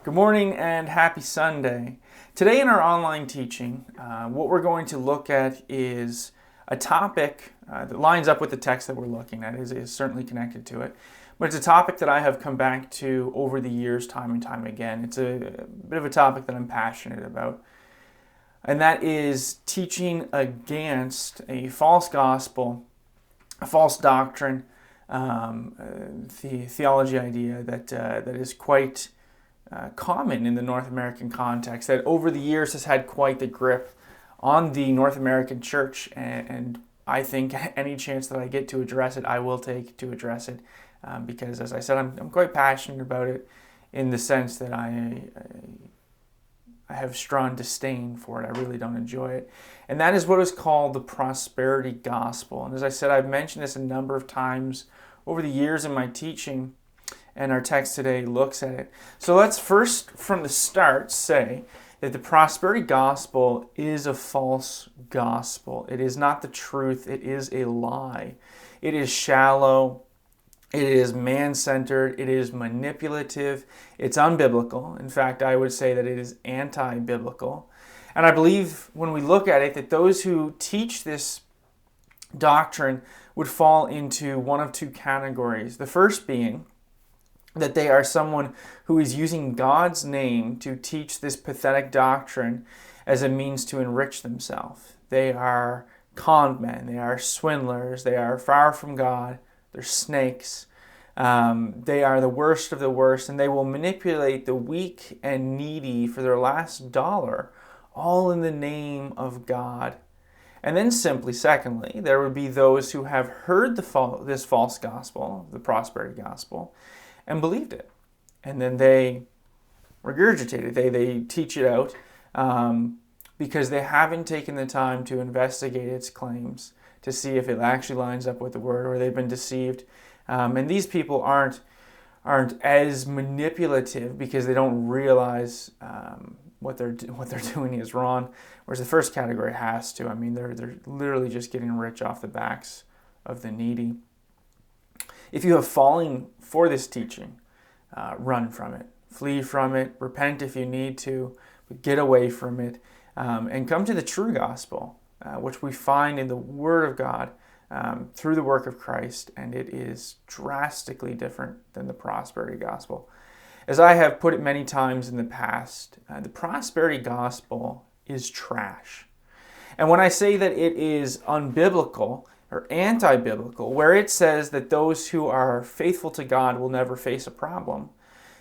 Good morning and happy Sunday. Today in our online teaching, what we're going to look at is a topic that lines up with the text that we're looking at, is certainly connected to it. But it's a topic that I have come back to over the years time and time again. It's a bit of a topic that I'm passionate about. And that is teaching against a false gospel, a false doctrine, the theology idea that is quite common in the North American context, that over the years has had quite the grip on the North American church, and I think any chance that I get to address it, I will take to address it, because as I said, I'm quite passionate about it in the sense that I have strong disdain for it. I really don't enjoy it. And that is what is called the prosperity gospel. And as I said, I've mentioned this a number of times over the years in my teaching, and our text today looks at it. So let's first, from the start, say that the prosperity gospel is a false gospel. It is not the truth. It is a lie. It is shallow. It is man-centered. It is manipulative. It's unbiblical. In fact, I would say that it is anti-biblical. And I believe when we look at it that those who teach this doctrine would fall into one of two categories. The first being that they are someone who is using God's name to teach this pathetic doctrine as a means to enrich themselves. They are con men, they are swindlers, they are far from God, they're snakes. They are the worst of the worst, and they will manipulate the weak and needy for their last dollar, all in the name of God. And then simply, secondly, there would be those who have heard this false gospel, the prosperity gospel, and believed it. And then they regurgitate it. They teach it out because they haven't taken the time to investigate its claims to see if it actually lines up with the word, or they've been deceived. And these people aren't as manipulative because they don't realize what they're doing is wrong. Whereas the first category has to. I mean, they're literally just getting rich off the backs of the needy. If you have fallen for this teaching, run from it. Flee from it. Repent if you need to. But get away from it. And come to the true gospel, which we find in the Word of God through the work of Christ. And it is drastically different than the prosperity gospel. As I have put it many times in the past, the prosperity gospel is trash. And when I say that it is unbiblical, or anti-biblical, where it says that those who are faithful to God will never face a problem,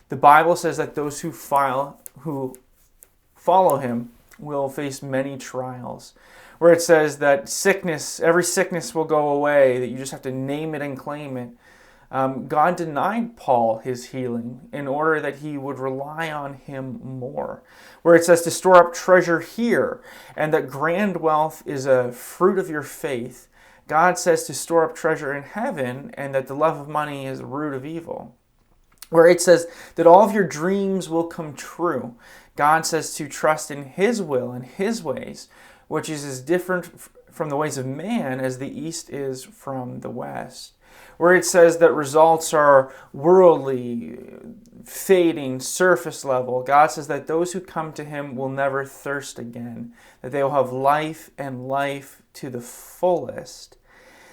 the Bible says that those who follow Him will face many trials. Where it says that every sickness will go away, that you just have to name it and claim it. God denied Paul his healing in order that he would rely on Him more. Where it says to store up treasure here, and that grand wealth is a fruit of your faith, God says to store up treasure in heaven, and that the love of money is the root of evil. Where it says that all of your dreams will come true, God says to trust in His will and His ways, which is as different from the ways of man as the east is from the west. Where it says that results are worldly, fading, surface level, God says that those who come to Him will never thirst again, that they will have life and life to the fullest.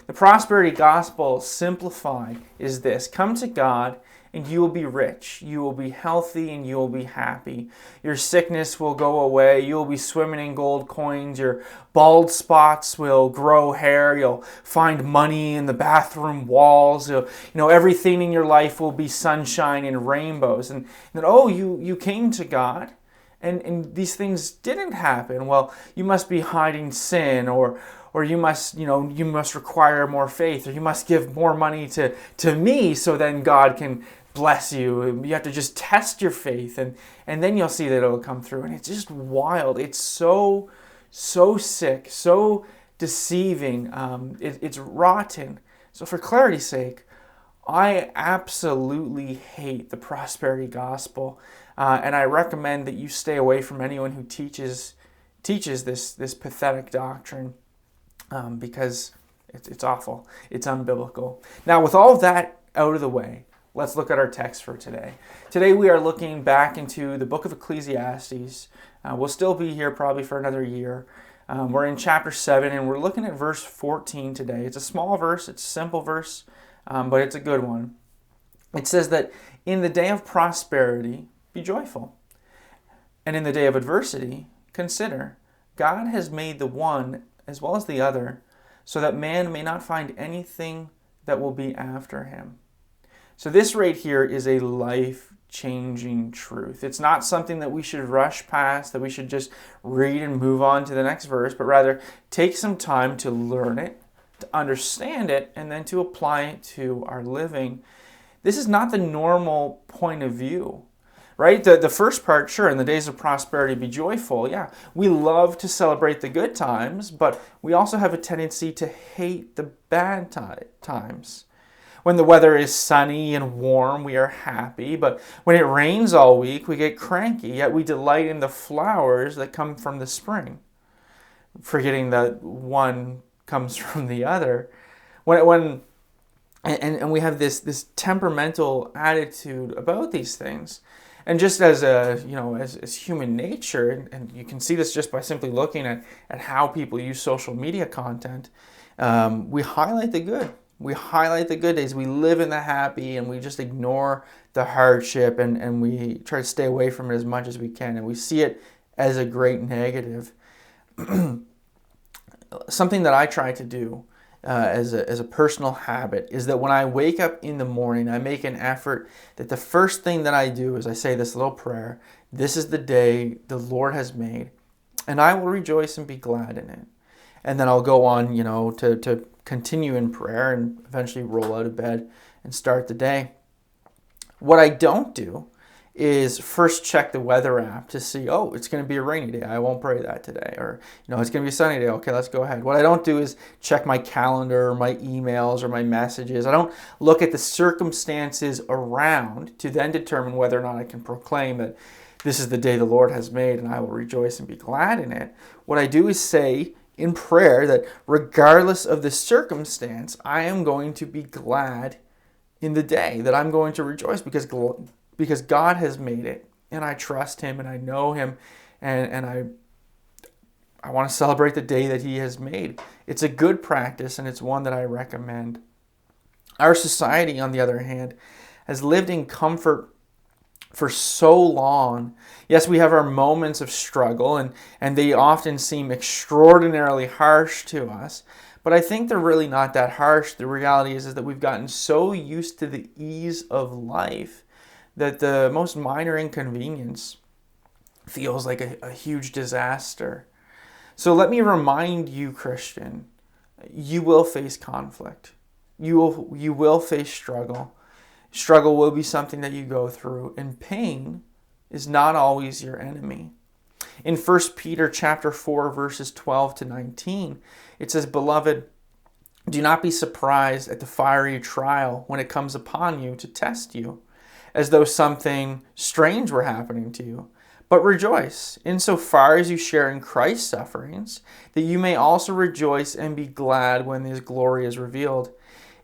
The prosperity gospel simplified is this: come to God and you will be rich, you will be healthy, and you will be happy. Your sickness will go away, you will be swimming in gold coins, your bald spots will grow hair, you'll find money in the bathroom walls, everything in your life will be sunshine and rainbows. And then, you came to God, and these things didn't happen. Well, you must be hiding sin, or you must require more faith, or you must give more money to me so then God can bless you. You have to just test your faith, and then you'll see that it'll come through. And it's just wild. It's so sick, so deceiving. It's rotten. So for clarity's sake, I absolutely hate the prosperity gospel, and I recommend that you stay away from anyone who teaches this pathetic doctrine, because it's awful. It's unbiblical. Now, with all of that out of the way, let's look at our text for today. Today we are looking back into the book of Ecclesiastes. We'll still be here probably for another year. We're in chapter 7 and we're looking at verse 14 today. It's a small verse, it's a simple verse, but it's a good one. It says that in the day of prosperity, be joyful. And in the day of adversity, consider, God has made the one as well as the other, so that man may not find anything that will be after him. So this right here is a life-changing truth. It's not something that we should rush past, that we should just read and move on to the next verse, but rather take some time to learn it, to understand it, and then to apply it to our living. This is not the normal point of view. Right? The first part, sure, in the days of prosperity, be joyful. Yeah, we love to celebrate the good times, but we also have a tendency to hate the bad times. When the weather is sunny and warm, we are happy, but when it rains all week, we get cranky, yet we delight in the flowers that come from the spring, forgetting that one comes from the other. And we have this temperamental attitude about these things. And just as as human nature, and you can see this just by simply looking at how people use social media content, we highlight the good. We highlight the good days. We live in the happy and we just ignore the hardship and we try to stay away from it as much as we can. And we see it as a great negative. Something that I try to do as a personal habit is that when I wake up in the morning, I make an effort that the first thing that I do is I say this little prayer: this is the day the Lord has made, and I will rejoice and be glad in it. And then I'll go on, to continue in prayer and eventually roll out of bed and start the day. What I don't do is first check the weather app to see, oh, it's going to be a rainy day, I won't pray that today. Or, it's going to be a sunny day, okay, let's go ahead. What I don't do is check my calendar or my emails or my messages. I don't look at the circumstances around to then determine whether or not I can proclaim that this is the day the Lord has made and I will rejoice and be glad in it. What I do is say in prayer that regardless of the circumstance, I am going to be glad in the day, that I'm going to rejoice because God has made it, and I trust Him, and I know Him, and I want to celebrate the day that He has made. It's a good practice, and it's one that I recommend. Our society, on the other hand, has lived in comfort for so long. Yes, we have our moments of struggle, and they often seem extraordinarily harsh to us, but I think they're really not that harsh. The reality is that we've gotten so used to the ease of life that the most minor inconvenience feels like a huge disaster. So let me remind you, Christian, you will face conflict. You will face struggle. Struggle will be something that you go through, and pain is not always your enemy. In 1 Peter chapter 4, verses 12 to 19, it says, "Beloved, do not be surprised at the fiery trial when it comes upon you to test you, as though something strange were happening to you. But rejoice, insofar as you share in Christ's sufferings, that you may also rejoice and be glad when His glory is revealed.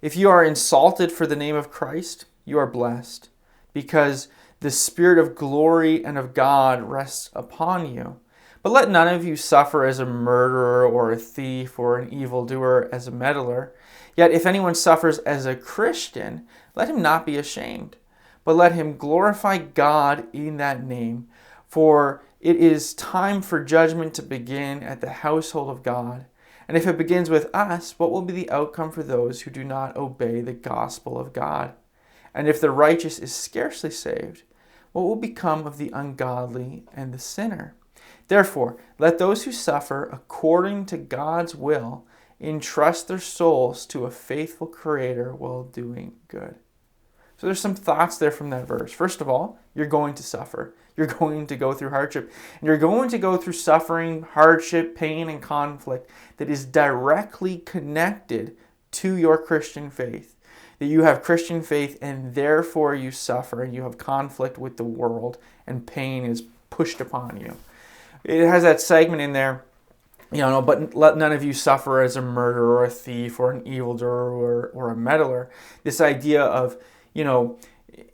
If you are insulted for the name of Christ, you are blessed, because the Spirit of glory and of God rests upon you. But let none of you suffer as a murderer or a thief or an evildoer, as a meddler. Yet if anyone suffers as a Christian, let him not be ashamed, but let him glorify God in that name. For it is time for judgment to begin at the household of God. And if it begins with us, what will be the outcome for those who do not obey the gospel of God? And if the righteous is scarcely saved, what will become of the ungodly and the sinner? Therefore, let those who suffer according to God's will entrust their souls to a faithful Creator while doing good." So there's some thoughts there from that verse. First of all, you're going to suffer. You're going to go through hardship. And you're going to go through suffering, hardship, pain, and conflict that is directly connected to your Christian faith. That you have Christian faith and therefore you suffer and you have conflict with the world and pain is pushed upon you. It has that segment in there, but let none of you suffer as a murderer or a thief or an evildoer or a meddler. This idea of,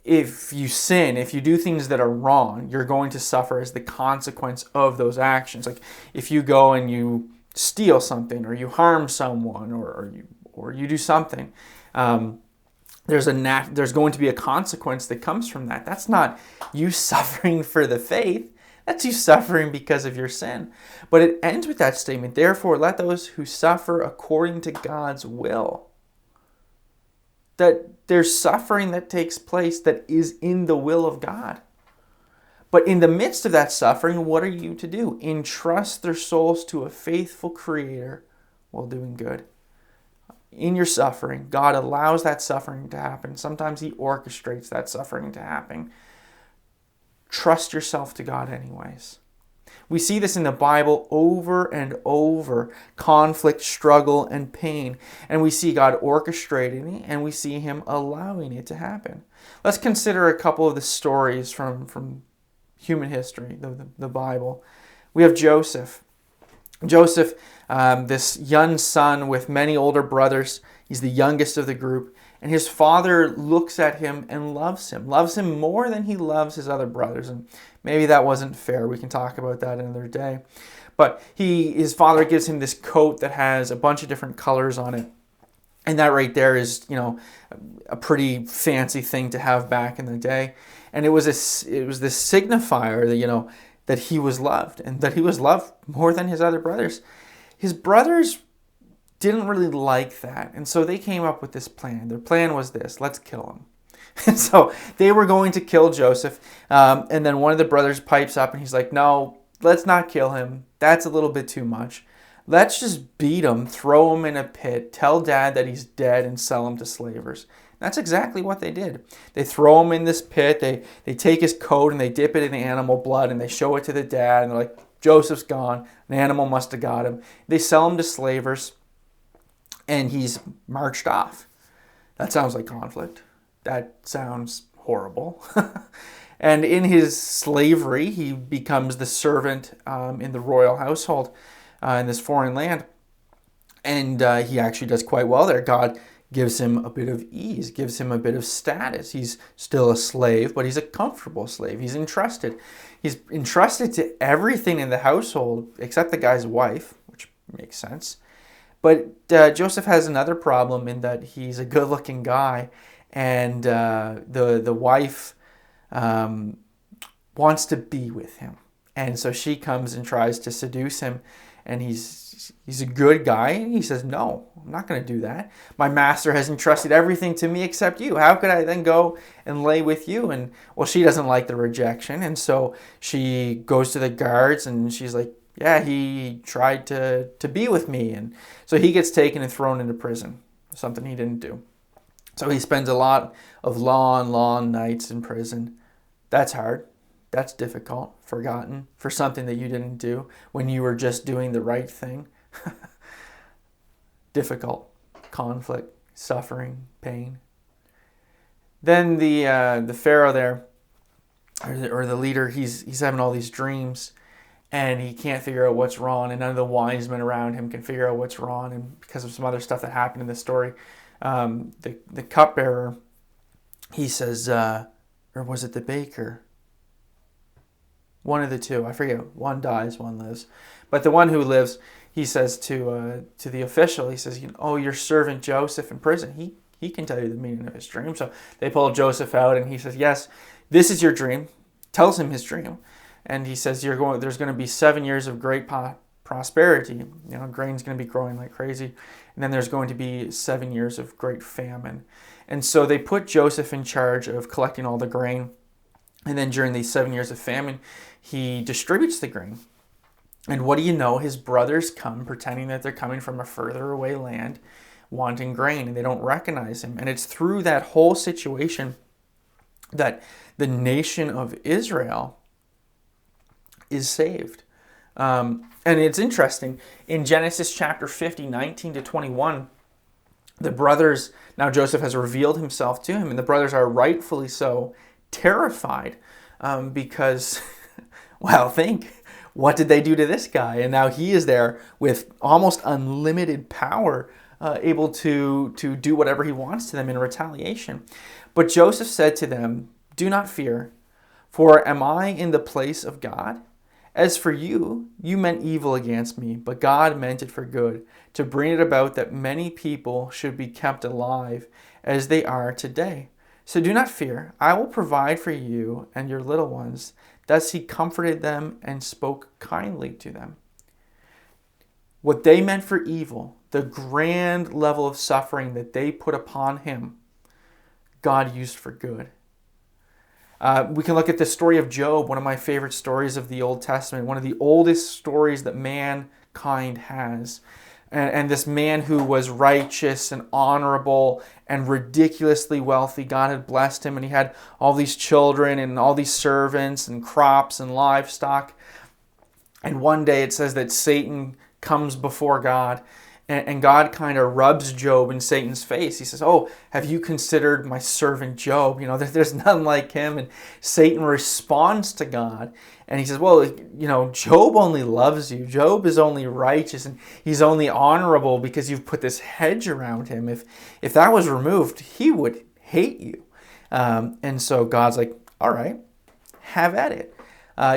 if you sin, if you do things that are wrong, you're going to suffer as the consequence of those actions. Like if you go and you steal something, or you harm someone, or you do something, there's going to be a consequence that comes from that. That's not you suffering for the faith. That's you suffering because of your sin. But it ends with that statement, therefore let those who suffer according to God's will. That there's suffering that takes place that is in the will of God. But in the midst of that suffering, what are you to do? Entrust their souls to a faithful Creator while doing good. In your suffering, God allows that suffering to happen. Sometimes He orchestrates that suffering to happen. Trust yourself to God anyways. We see this in the Bible over and over, conflict, struggle, and pain. And we see God orchestrating it, and we see Him allowing it to happen. Let's consider a couple of the stories from human history, the Bible. We have Joseph. Joseph, this young son with many older brothers. He's the youngest of the group. And his father looks at him and loves him more than he loves his other brothers. And maybe that wasn't fair. We can talk about that another day. But his father gives him this coat that has a bunch of different colors on it. And that right there is, a pretty fancy thing to have back in the day. And it was this signifier that, that he was loved, and that he was loved more than his other brothers. His brothers didn't really like that. And so they came up with this plan. Their plan was this: let's kill him. And so they were going to kill Joseph. And then one of the brothers pipes up and he's like, no, let's not kill him. That's a little bit too much. Let's just beat him, throw him in a pit, tell Dad that he's dead, and sell him to slavers. That's exactly what they did. They throw him in this pit. They take his coat and they dip it in animal blood and they show it to the dad. And they're like, Joseph's gone. An animal must have got him. They sell him to slavers. And he's marched off. That sounds like conflict. That sounds horrible. And in his slavery, he becomes the servant in the royal household in this foreign land. And he actually does quite well there. God gives him a bit of ease, gives him a bit of status. He's still a slave, but he's a comfortable slave. He's entrusted. He's entrusted to everything in the household except the guy's wife, which makes sense. But Joseph has another problem in that he's a good-looking guy, and the wife wants to be with him. And so she comes and tries to seduce him, and he's a good guy, and he says, no, I'm not going to do that. My master has entrusted everything to me except you. How could I then go and lay with you? And, well, she doesn't like the rejection, and so she goes to the guards, and she's like, yeah, he tried to be with me. And so he gets taken and thrown into prison, something he didn't do. So he spends a lot of long nights in prison. That's hard. That's difficult, forgotten, for something that you didn't do when you were just doing the right thing. Difficult, conflict, suffering, pain. Then the Pharaoh there, or the leader, he's having all these dreams. And he can't figure out what's wrong, and none of the wise men around him can figure out what's wrong, and because of some other stuff that happened in the story, the cupbearer, he says, or was it the baker? One of the two, I forget. One dies, one lives. But the one who lives, he says to the official, he says, your servant Joseph in prison, he can tell you the meaning of his dream. So they pull Joseph out, and he says, yes, this is your dream. Tells him his dream. And he says, there's going to be 7 years of great prosperity. Grain's going to be growing like crazy. And then there's going to be 7 years of great famine. And so they put Joseph in charge of collecting all the grain. And then during these 7 years of famine, he distributes the grain. And what do you know? His brothers come pretending that they're coming from a further away land wanting grain, and they don't recognize him. And it's through that whole situation that the nation of Israel is saved. And it's interesting. In Genesis chapter 50, 19 to 21, the brothers, now Joseph has revealed himself to him, and the brothers are rightfully so terrified because, well, think, what did they do to this guy? And now he is there with almost unlimited power, able to do whatever he wants to them in retaliation. But Joseph said to them, "Do not fear, for am I in the place of God? As for you, you meant evil against me, but God meant it for good, to bring it about that many people should be kept alive as they are today. So do not fear, I will provide for you and your little ones." Thus he comforted them and spoke kindly to them. What they meant for evil, the grand level of suffering that they put upon him, God used for good. We can look at the story of Job, one of my favorite stories of the Old Testament, one of the oldest stories that mankind has. And this man who was righteous and honorable and ridiculously wealthy, God had blessed him, and he had all these children and all these servants and crops and livestock. And one day it says that Satan comes before God, and God kind of rubs Job in Satan's face. He says, "Oh, have you considered my servant Job? You know, there's none like him." And Satan responds to God, and he says, "Well, you know, Job only loves you. Job is only righteous, and he's only honorable because you've put this hedge around him. If that was removed, he would hate you." And so God's like, "All right, have at it.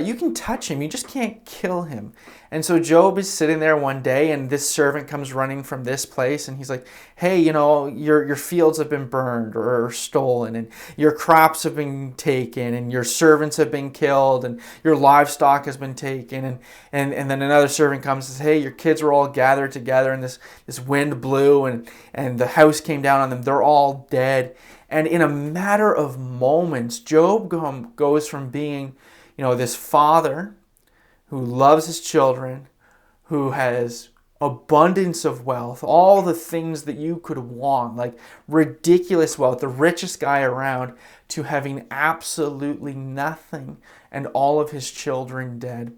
You can touch him, you just can't kill him." And so Job is sitting there one day, and this servant comes running from this place, and he's like, "Hey, you know, your fields have been burned or stolen, and your crops have been taken, and your servants have been killed, and your livestock has been taken." And then another servant comes and says, "Hey, your kids were all gathered together, and this wind blew, and the house came down on them. They're all dead." And in a matter of moments, Job goes from being, you know, this father who loves his children, who has abundance of wealth, all the things that you could want, like ridiculous wealth, the richest guy around, to having absolutely nothing and all of his children dead.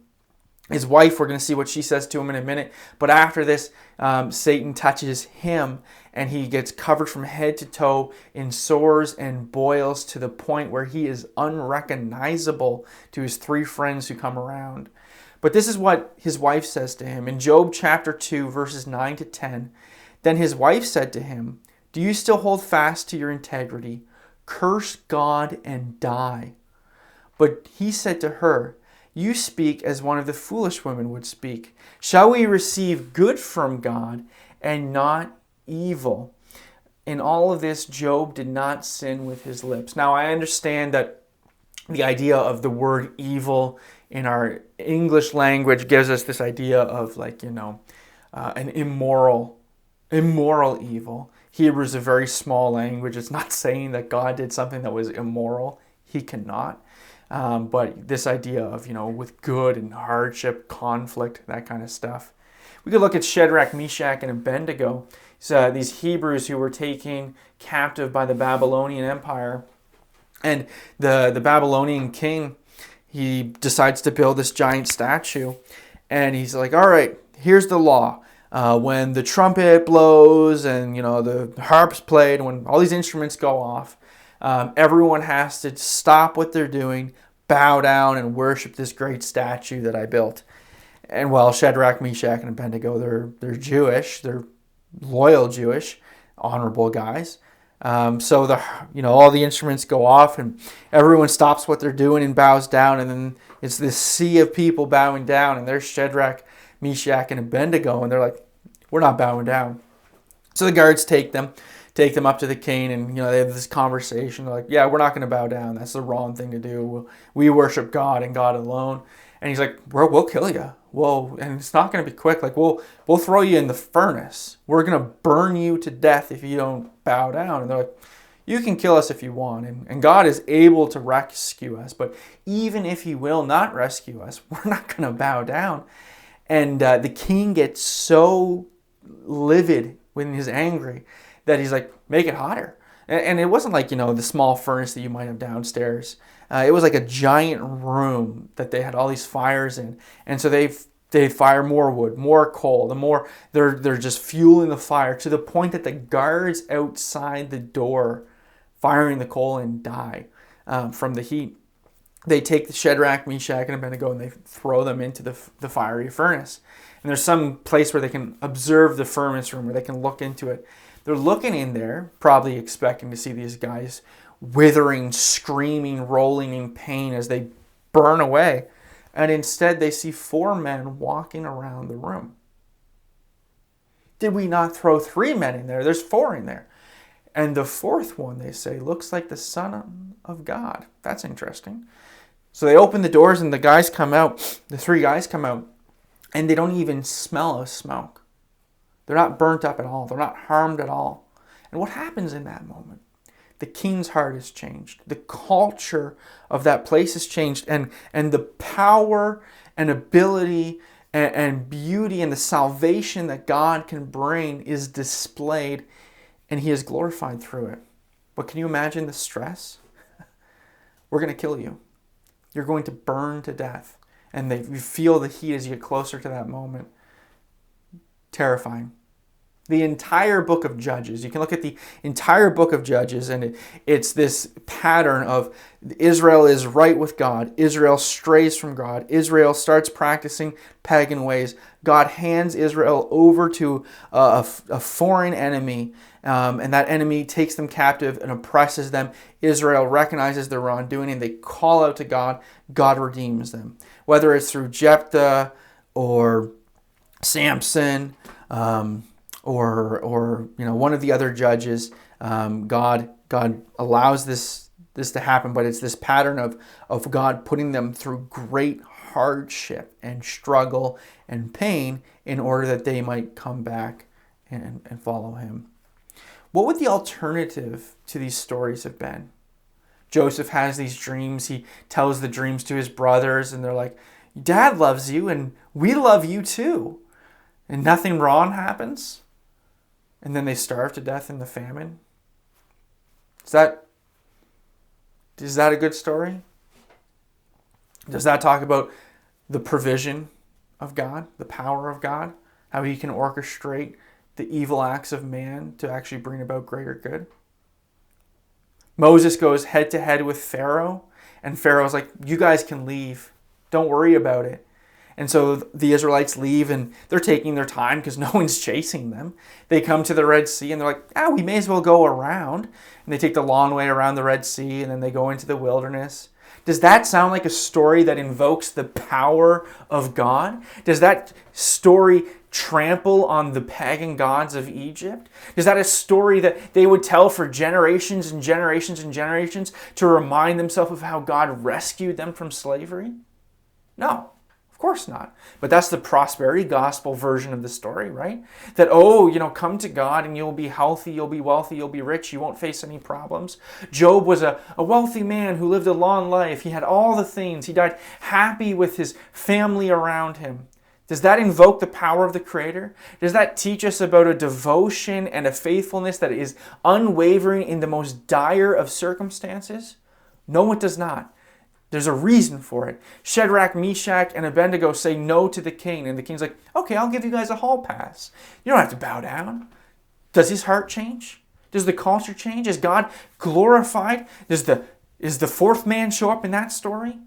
His wife, we're going to see what she says to him in a minute. But after this, Satan touches him, and he gets covered from head to toe in sores and boils to the point where he is unrecognizable to his three friends who come around. But this is what his wife says to him. In Job chapter 2, verses 9 to 10, "Then his wife said to him, 'Do you still hold fast to your integrity? Curse God and die.' But he said to her, 'You speak as one of the foolish women would speak. Shall we receive good from God and not evil?'" In all of this, Job did not sin with his lips. Now, I understand that the idea of the word evil in our English language gives us this idea of, like, you know, an immoral evil. Hebrew is a very small language. It's not saying that God did something that was immoral. He cannot. But this idea of, you know, with good and hardship, conflict, that kind of stuff. We could look at Shadrach, Meshach, and Abednego. So these Hebrews who were taken captive by the Babylonian Empire. And the Babylonian king, he decides to build this giant statue. And he's like, "All right, here's the law. When the trumpet blows and, you know, the harp's played, when all these instruments go off, everyone has to stop what they're doing, bow down, and worship this great statue that I built." And while Shadrach, Meshach, and Abednego, they're Jewish, they're loyal Jewish, honorable guys. So all the instruments go off, and everyone stops what they're doing and bows down, and then it's this sea of people bowing down, and there's Shadrach, Meshach, and Abednego, and they're like, "We're not bowing down." So the guards take them up to the king, and, you know, they have this conversation. They're like, "Yeah, we're not going to bow down. That's the wrong thing to do. We worship God and God alone." And he's like, "We'll kill you. Whoa, and it's not going to be quick. Like, we'll throw you in the furnace. We're going to burn you to death if you don't bow down." And they're like, "You can kill us if you want, and God is able to rescue us. But even if He will not rescue us, we're not going to bow down." And the king gets so livid when he's angry that he's like, "Make it hotter." And it wasn't like, you know, the small furnace that you might have downstairs. It was like a giant room that they had all these fires in. And so they fire more wood, more coal. The more they're just fueling the fire to the point that the guards outside the door firing the coal in die from the heat. They take the Shadrach, Meshach, and Abednego, and they throw them into the fiery furnace. And there's some place where they can observe the furnace room, where they can look into it. They're looking in there, probably expecting to see these guys withering, screaming, rolling in pain as they burn away. And instead they see 4 men walking around the room. Did we not throw 3 men in there? There's 4 in there. And the 4th one, they say, looks like the Son of God. That's interesting. So they open the doors and the guys come out. The 3 guys come out. And they don't even smell of smoke. They're not burnt up at all. They're not harmed at all. And what happens in that moment? The king's heart is changed. The culture of that place is changed. And the power and ability and beauty and the salvation that God can bring is displayed. And he is glorified through it. But can you imagine the stress? We're going to kill you. You're going to burn to death. And you feel the heat as you get closer to that moment. Terrifying. The entire book of Judges, you can look at the entire book of Judges, and it's this pattern of Israel is right with God. Israel strays from God. Israel starts practicing pagan ways. God hands Israel over to a foreign enemy, and that enemy takes them captive and oppresses them. Israel recognizes their wrongdoing, and they call out to God. God redeems them. Whether it's through Jephthah or Samson, or one of the other judges, God allows this to happen, but it's this pattern of God putting them through great hardship and struggle and pain in order that they might come back and follow him. What would the alternative to these stories have been? Joseph has these dreams. He tells the dreams to his brothers, and they're like, Dad loves you, and we love you too. And nothing wrong happens. And then they starve to death in the famine. Is that a good story? Does that talk about the provision of God, the power of God, how he can orchestrate the evil acts of man to actually bring about greater good? Moses goes head to head with Pharaoh, and Pharaoh's like, you guys can leave. Don't worry about it. And so the Israelites leave, and they're taking their time because no one's chasing them. They come to the Red Sea, and they're like, we may as well go around. And they take the long way around the Red Sea, and then they go into the wilderness. Does that sound like a story that invokes the power of God? Does that story trample on the pagan gods of Egypt? Is that a story that they would tell for generations and generations and generations to remind themselves of how God rescued them from slavery? No. Of course not. But that's the prosperity gospel version of the story, right? That, come to God and you'll be healthy, you'll be wealthy, you'll be rich, you won't face any problems. Job was a wealthy man who lived a long life. He had all the things. He died happy with his family around him. Does that invoke the power of the Creator? Does that teach us about a devotion and a faithfulness that is unwavering in the most dire of circumstances? No, it does not. There's a reason for it. Shadrach, Meshach, and Abednego say no to the king. And the king's like, okay, I'll give you guys a hall pass. You don't have to bow down. Does his heart change? Does the culture change? Is God glorified? Is the 4th man show up in that story?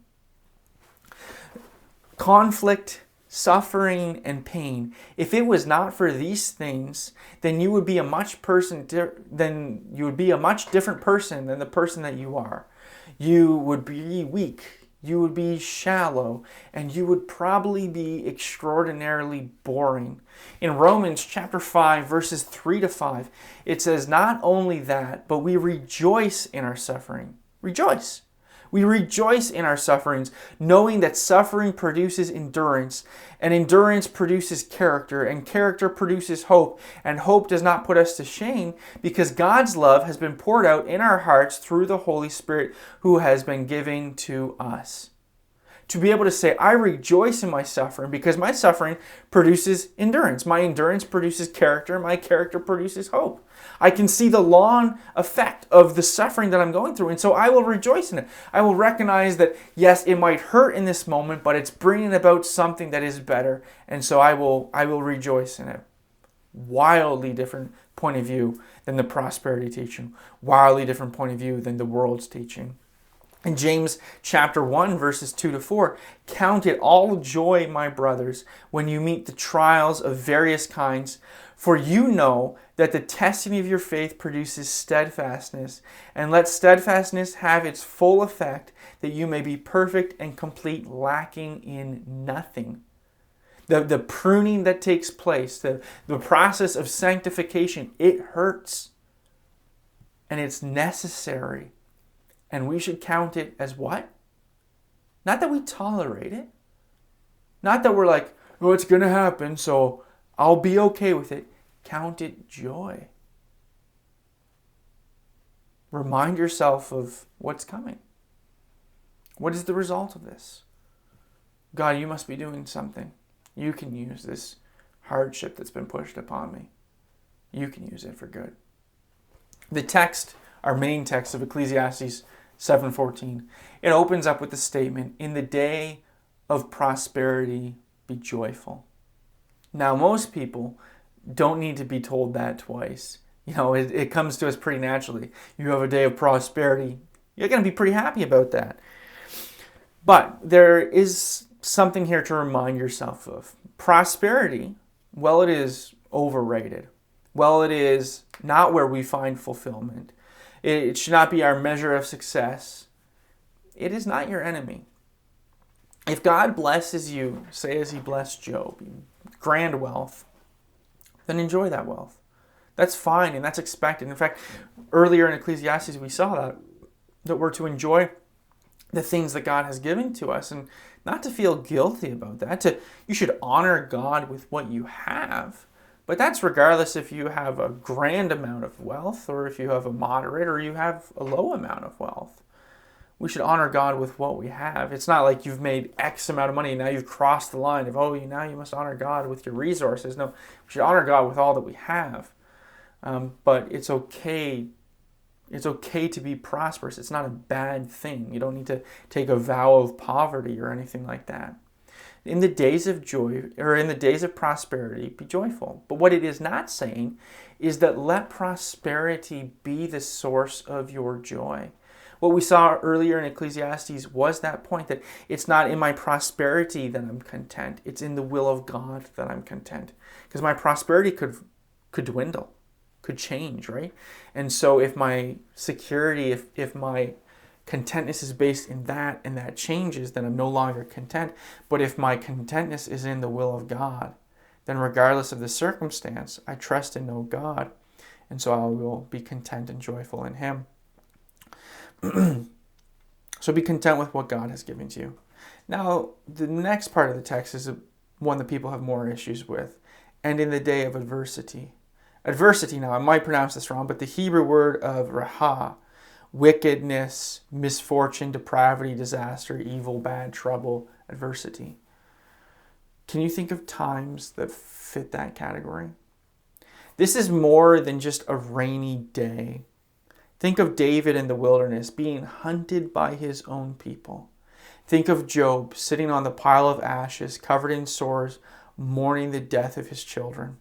Conflict, suffering, and pain. If it was not for these things, then you would be a much different person than the person that you are. You would be weak, you would be shallow, and you would probably be extraordinarily boring. In Romans chapter 5, verses 3-5, it says, not only that, but we rejoice in our suffering. Rejoice. We rejoice in our sufferings, knowing that suffering produces endurance, and endurance produces character, and character produces hope, and hope does not put us to shame, because God's love has been poured out in our hearts through the Holy Spirit who has been given to us. To be able to say, I rejoice in my suffering because my suffering produces endurance. My endurance produces character. My character produces hope. I can see the long effect of the suffering that I'm going through, and so I will rejoice in it. I will recognize that, yes, it might hurt in this moment, but it's bringing about something that is better, and so I will rejoice in it. Wildly different point of view than the prosperity teaching. Wildly different point of view than the world's teaching. In James chapter 1, verses 2-4, count it all joy, my brothers, when you meet the trials of various kinds, For you know that the testing of your faith produces steadfastness, and let steadfastness have its full effect, that you may be perfect and complete, lacking in nothing. The pruning that takes place, the process of sanctification, it hurts. And it's necessary. And we should count it as what? Not that we tolerate it. Not that we're like, oh, it's going to happen, so I'll be okay with it. Count it joy. Remind yourself of what's coming. What is the result of this? God, you must be doing something. You can use this hardship that's been pushed upon me. You can use it for good. The text, our main text of Ecclesiastes 7:14, it opens up with the statement, in the day of prosperity, be joyful. Now, most people don't need to be told that twice. It comes to us pretty naturally. You have a day of prosperity, you're going to be pretty happy about that. But there is something here to remind yourself of. Prosperity, well, it is overrated. Well, it is not where we find fulfillment. It should not be our measure of success. It is not your enemy. If God blesses you, say as he blessed Job, grand wealth, then enjoy that wealth. That's fine and that's expected. In fact, earlier in Ecclesiastes we saw that we're to enjoy the things that God has given to us and not to feel guilty about that. You should honor God with what you have. But that's regardless if you have a grand amount of wealth or if you have a moderate or you have a low amount of wealth. We should honor God with what we have. It's not like you've made X amount of money and now you've crossed the line of, now you must honor God with your resources. No, we should honor God with all that we have. But it's okay. It's okay to be prosperous. It's not a bad thing. You don't need to take a vow of poverty or anything like that. In the days of joy, or in the days of prosperity, be joyful. But what it is not saying is that let prosperity be the source of your joy. What we saw earlier in Ecclesiastes was that point that it's not in my prosperity that I'm content. It's in the will of God that I'm content. Because my prosperity could dwindle, could change, right? And so if my security, if my contentness is based in that and that changes, then I'm no longer content. But if my contentness is in the will of God, then regardless of the circumstance, I trust and know God. And so I will be content and joyful in him. So be content with what God has given to you. Now, the next part of the text is one that people have more issues with. And in the day of adversity. Adversity, now I might pronounce this wrong, but the Hebrew word of raha, wickedness, misfortune, depravity, disaster, evil, bad, trouble, adversity. Can you think of times that fit that category? This is more than just a rainy day. Think of David in the wilderness being hunted by his own people. Think of Job sitting on the pile of ashes, covered in sores, mourning the death of his children.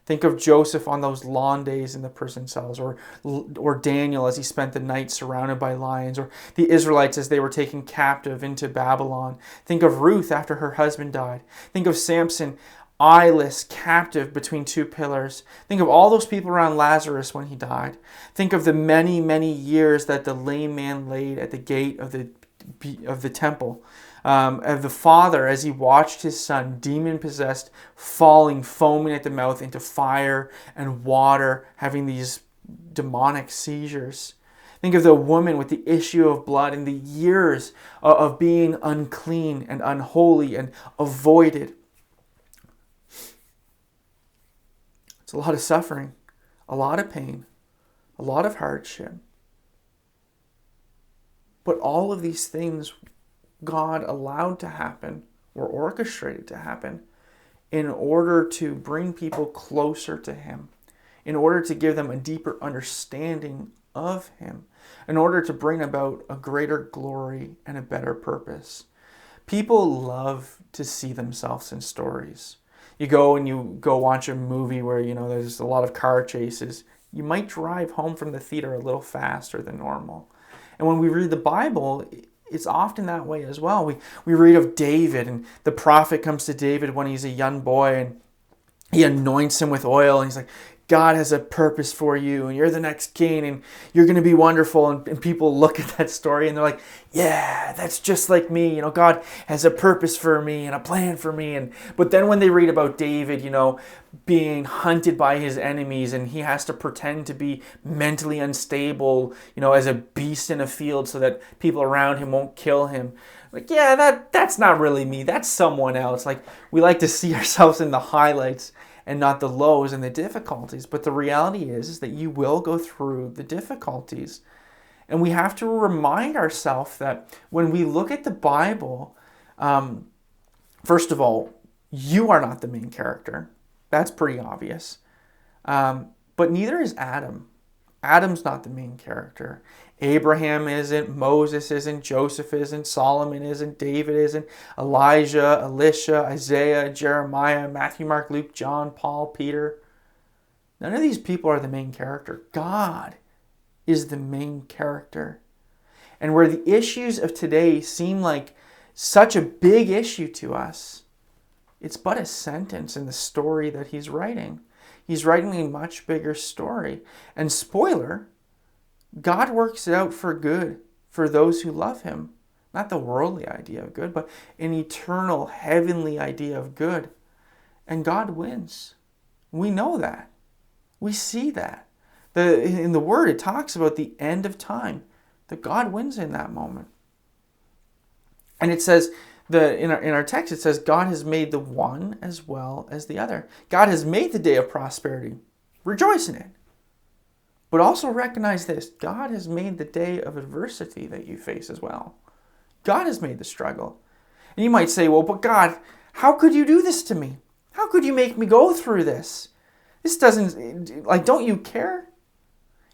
Think of Joseph on those long days in the prison cells, or Daniel as he spent the night surrounded by lions, or the Israelites as they were taken captive into Babylon. Think of Ruth after her husband died. Think of Samson, eyeless, captive between two pillars. Think of all those people around Lazarus when he died. Think of the many, many years that the lame man laid at the gate of the temple. Of the father as he watched his son, demon-possessed, falling, foaming at the mouth into fire and water, having these demonic seizures. Think of the woman with the issue of blood and the years of being unclean and unholy and avoided. It's a lot of suffering, a lot of pain, a lot of hardship. But all of these things God allowed to happen or orchestrated to happen in order to bring people closer to him, in order to give them a deeper understanding of him, in order to bring about a greater glory and a better purpose. People love to see themselves in stories. You go watch a movie where, there's a lot of car chases. You might drive home from the theater a little faster than normal. And when we read the Bible, it's often that way as well. We read of David, and the prophet comes to David when he's a young boy, he anoints him with oil, and he's like, God has a purpose for you, and you're the next king, and you're going to be wonderful. And people look at that story and they're like, yeah, that's just like me. God has a purpose for me and a plan for me. But then when they read about David, being hunted by his enemies, and he has to pretend to be mentally unstable, as a beast in a field so that people around him won't kill him. Like, yeah, that's not really me. That's someone else. Like, we like to see ourselves in the highlights and not the lows and the difficulties. But the reality is that you will go through the difficulties. And we have to remind ourselves that when we look at the Bible, first of all, you are not the main character. That's pretty obvious. But neither is Adam. Adam's not the main character. Abraham isn't, Moses isn't, Joseph isn't, Solomon isn't, David isn't, Elijah, Elisha, Isaiah, Jeremiah, Matthew, Mark, Luke, John, Paul, Peter. None of these people are the main character. God is the main character. And where the issues of today seem like such a big issue to us, it's but a sentence in the story that he's writing. He's writing a much bigger story. And spoiler, God works it out for good for those who love him. Not the worldly idea of good, but an eternal, heavenly idea of good. And God wins. We know that. We see that. In the Word, it talks about the end of time, that God wins in that moment. And it says, in our text, it says, God has made the one as well as the other. God has made the day of prosperity. Rejoice in it. But also recognize this, God has made the day of adversity that you face as well. God has made the struggle. And you might say, well, but God, how could you do this to me? How could you make me go through this? This doesn't, don't you care?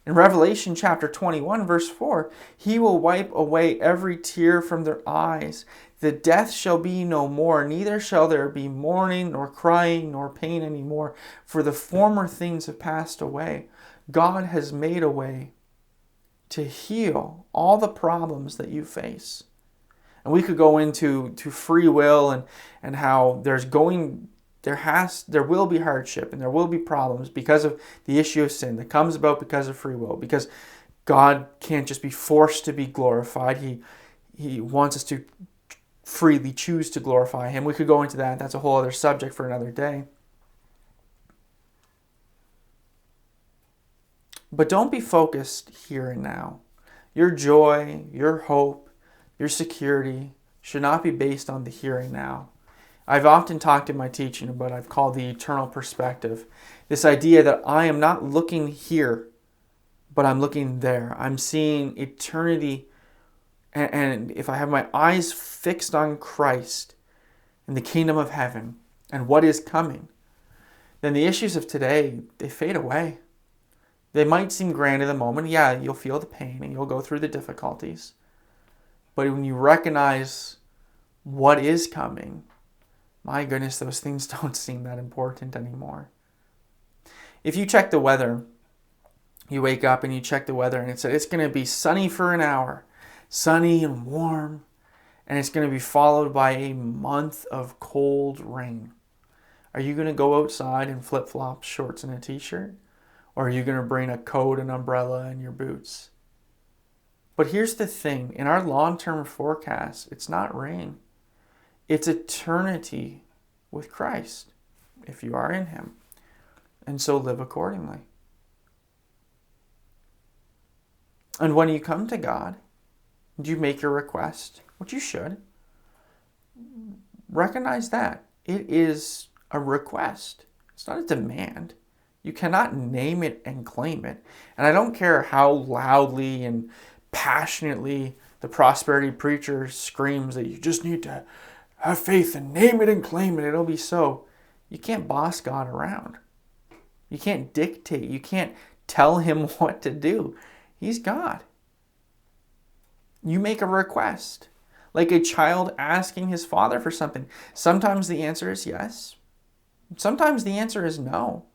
In Revelation chapter 21, verse 4, he will wipe away every tear from their eyes. The death shall be no more, neither shall there be mourning, nor crying, nor pain anymore, for the former things have passed away. God has made a way to heal all the problems that you face. And we could go into free will and how there will be hardship and there will be problems because of the issue of sin that comes about because of free will. Because God can't just be forced to be glorified. He wants us to freely choose to glorify him. We could go into that. That's a whole other subject for another day. But don't be focused here and now. Your joy, your hope, your security should not be based on the here and now. I've often talked in my teaching about what I've called the eternal perspective. This idea that I am not looking here, but I'm looking there. I'm seeing eternity. And if I have my eyes fixed on Christ and the kingdom of heaven and what is coming, then the issues of today, they fade away. They might seem grand in the moment. Yeah, you'll feel the pain and you'll go through the difficulties. But when you recognize what is coming, my goodness, those things don't seem that important anymore. If you check the weather, you wake up and you check the weather and it said it's going to be sunny for an hour, sunny and warm, and it's going to be followed by a month of cold rain. Are you going to go outside in flip-flops, shorts, and a t-shirt? Or are you going to bring a coat, an umbrella, and your boots? But here's the thing. In our long-term forecast, it's not rain. It's eternity with Christ, if you are in him. And so live accordingly. And when you come to God, do you make your request? Which you should. Recognize that. It is a request. It's not a demand. You cannot name it and claim it. And I don't care how loudly and passionately the prosperity preacher screams that you just need to have faith and name it and claim it. It'll be so. You can't boss God around. You can't dictate. You can't tell him what to do. He's God. You make a request. Like a child asking his father for something. Sometimes the answer is yes. Sometimes the answer is no.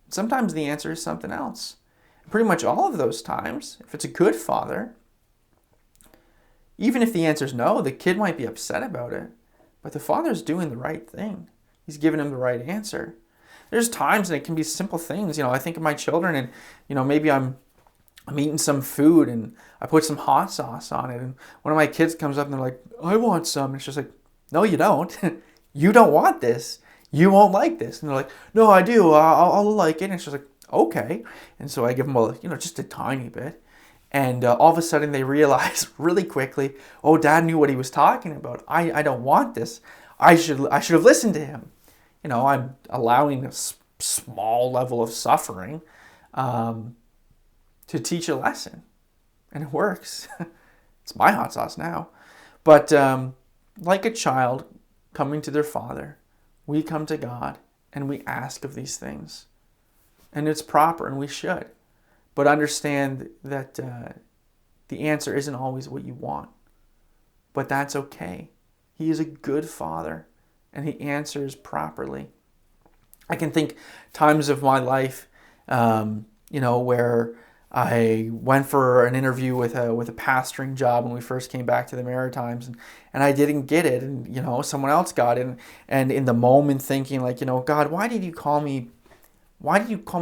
Sometimes the answer is something else. Pretty much all of those times, if it's a good father, even if the answer is no, the kid might be upset about it. But the father's doing the right thing. He's giving him the right answer. there's times, and it can be simple things. I think of my children, and maybe I'm eating some food and I put some hot sauce on it, and one of my kids comes up and they're like, I want some. And it's just like, no, you don't. You don't want this. You won't like this. And they're like, no, I do. I'll like it. And it's just like, okay. And so I give them just a tiny bit. And all of a sudden they realize really quickly, oh, Dad knew what he was talking about. I don't want this. I should have listened to him. I'm allowing a small level of suffering to teach a lesson. And it works. It's my hot sauce now. But like a child coming to their father, we come to God and we ask of these things. And it's proper, and we should. But understand that the answer isn't always what you want. But that's okay. He is a good father, and he answers properly. I can think times of my life, where I went for an interview with a pastoring job when we first came back to the Maritimes, and I didn't get it, and someone else got it, and in the moment thinking like, God, why did you call me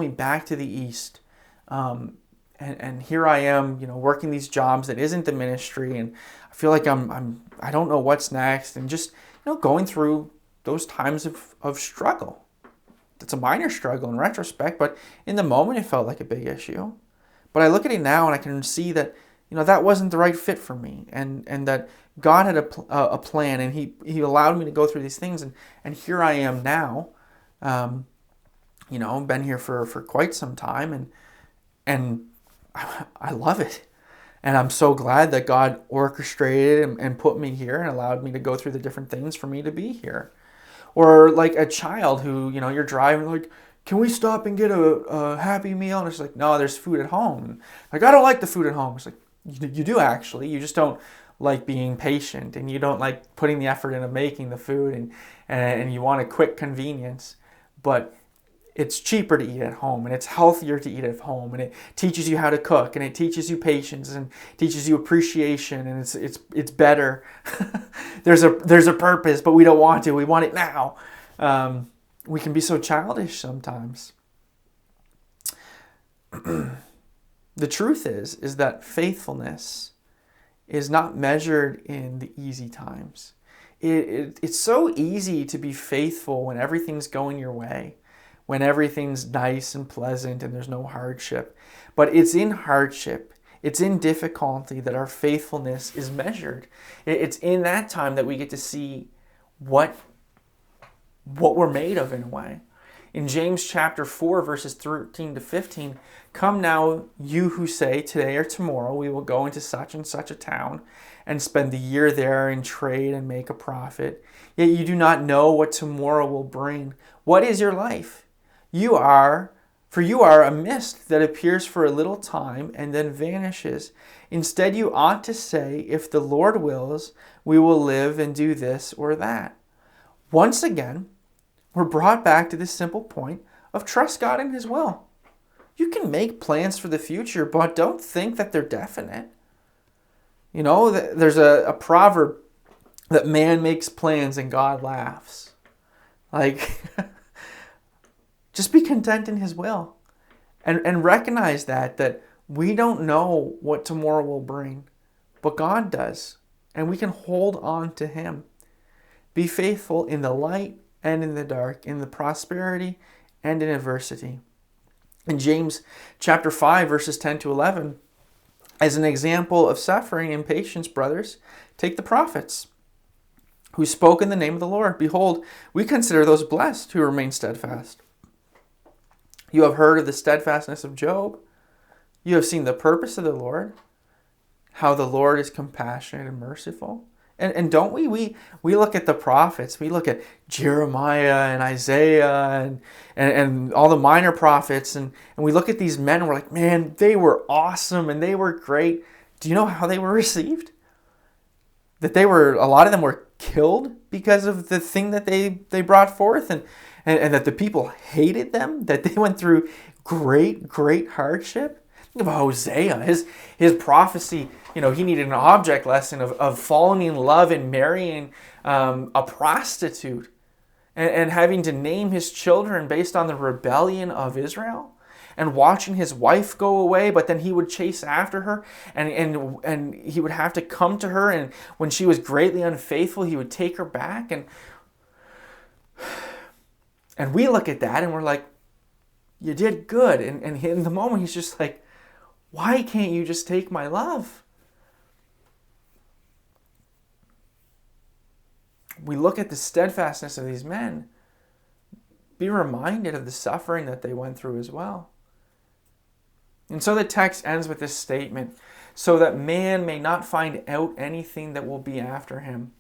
back to the East? And here I am, working these jobs that isn't the ministry, and I feel like I don't know what's next, and just going through those times of struggle. It's a minor struggle in retrospect, but in the moment it felt like a big issue. But I look at it now and I can see that that wasn't the right fit for me, and that God had a plan, and He allowed me to go through these things, and here I am now. I've been here for quite some time, and I love it. And I'm so glad that God orchestrated and put me here and allowed me to go through the different things for me to be here. Or like a child who, you're driving, like, can we stop and get a Happy Meal? And it's like, no, there's food at home. Like, I don't like the food at home. It's like, you do actually. You just don't like being patient, and you don't like putting the effort into making the food, and you want a quick convenience. But it's cheaper to eat at home, and it's healthier to eat at home, and it teaches you how to cook, and it teaches you patience, and teaches you appreciation, and it's better. There's a purpose, but we don't want to. We want it now. We can be so childish sometimes. The truth is that faithfulness is not measured in the easy times. It's so easy to be faithful when everything's going your way, when everything's nice and pleasant and there's no hardship. But it's in hardship, it's in difficulty that our faithfulness is measured. It's in that time that we get to see what we're made of in a way. In James chapter 4, verses 13 to 15, come now, you who say, today or tomorrow we will go into such and such a town and spend the year there in trade and make a profit. Yet you do not know what tomorrow will bring. What is your life? You are a mist that appears for a little time and then vanishes. Instead, you ought to say, if the Lord wills, we will live and do this or that. Once again, we're brought back to this simple point of trust God in His will. You can make plans for the future, but don't think that they're definite. There's a proverb that man makes plans and God laughs. Like, just be content in His will. And recognize that we don't know what tomorrow will bring, but God does. And we can hold on to Him. Be faithful in the light and in the dark, in the prosperity and in adversity. In James chapter 5, verses 10 to 11, as an example of suffering and patience, brothers, take the prophets who spoke in the name of the Lord. Behold, we consider those blessed who remain steadfast. You have heard of the steadfastness of Job. You have seen the purpose of the Lord, how the Lord is compassionate and merciful. And don't we look at the prophets, we look at Jeremiah and Isaiah and all the minor prophets, and we look at these men and we're like, man, they were awesome and they were great. Do you know how they were received? That a lot of them were killed because of the thing that they brought forth, and that the people hated them, that they went through great hardship. Think of Hosea, his prophecy, he needed an object lesson of falling in love and marrying a prostitute. and having to name his children based on the rebellion of Israel, and watching his wife go away, but then he would chase after her, and he would have to come to her, and when she was greatly unfaithful, he would take her back. And we look at that and we're like, you did good. And in the moment, he's just like, why can't you just take my love? We look at the steadfastness of these men, be reminded of the suffering that they went through as well. And so the text ends with this statement, so that man may not find out anything that will be after him.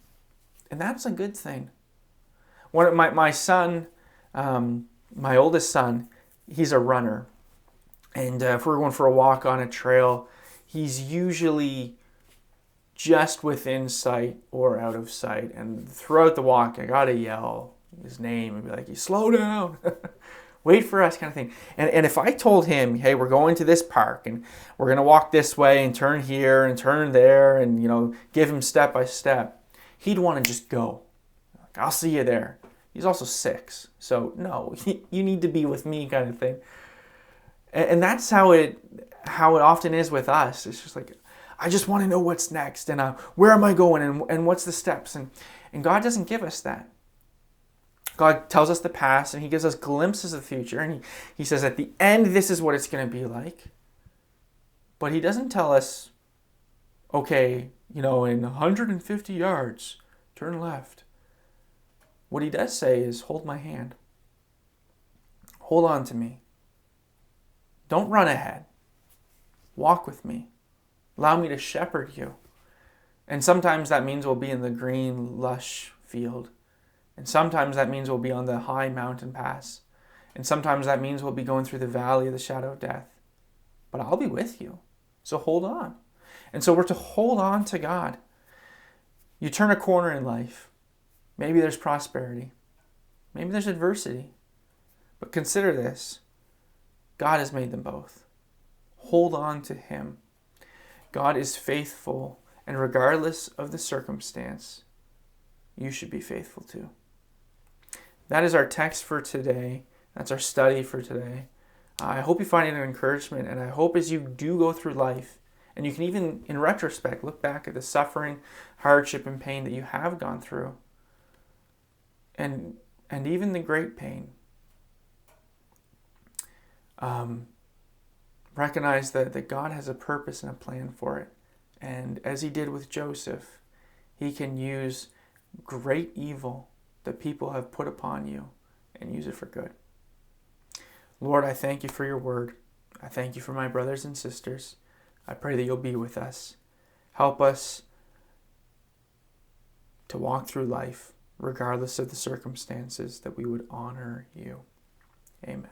And that's a good thing. My son, my oldest son, he's a runner. And if we're going for a walk on a trail, he's usually just within sight or out of sight. And throughout the walk, I got to yell his name and be like, you slow down. Wait for us, kind of thing. And if I told him, hey, we're going to this park and we're going to walk this way and turn here and turn there and, give him step by step, he'd want to just go. Like, I'll see you there. He's also 6. So, no, you need to be with me, kind of thing. And that's how it often is with us. It's just like, I just want to know what's next, and where am I going, and what's the steps, and God doesn't give us that. God tells us the past, and he gives us glimpses of the future, and he says at the end, this is what it's going to be like. But he doesn't tell us, okay, in 150 yards, turn left. What he does say is, hold my hand. Hold on to me. Don't run ahead. Walk with me. Allow me to shepherd you. And sometimes that means we'll be in the green, lush field. And sometimes that means we'll be on the high mountain pass. And sometimes that means we'll be going through the valley of the shadow of death. But I'll be with you. So hold on. And so we're to hold on to God. You turn a corner in life. Maybe there's prosperity. Maybe there's adversity. But consider this. God has made them both. Hold on to him. God is faithful, and regardless of the circumstance, you should be faithful too. That is our text for today. That's our study for today. I hope you find it an encouragement, and I hope as you do go through life, and you can even, in retrospect, look back at the suffering, hardship, and pain that you have gone through, and even the great pain. Recognize that God has a purpose and a plan for it. And as he did with Joseph, he can use great evil that people have put upon you and use it for good. Lord, I thank you for your word. I thank you for my brothers and sisters. I pray that you'll be with us. Help us to walk through life, regardless of the circumstances, that we would honor you. Amen.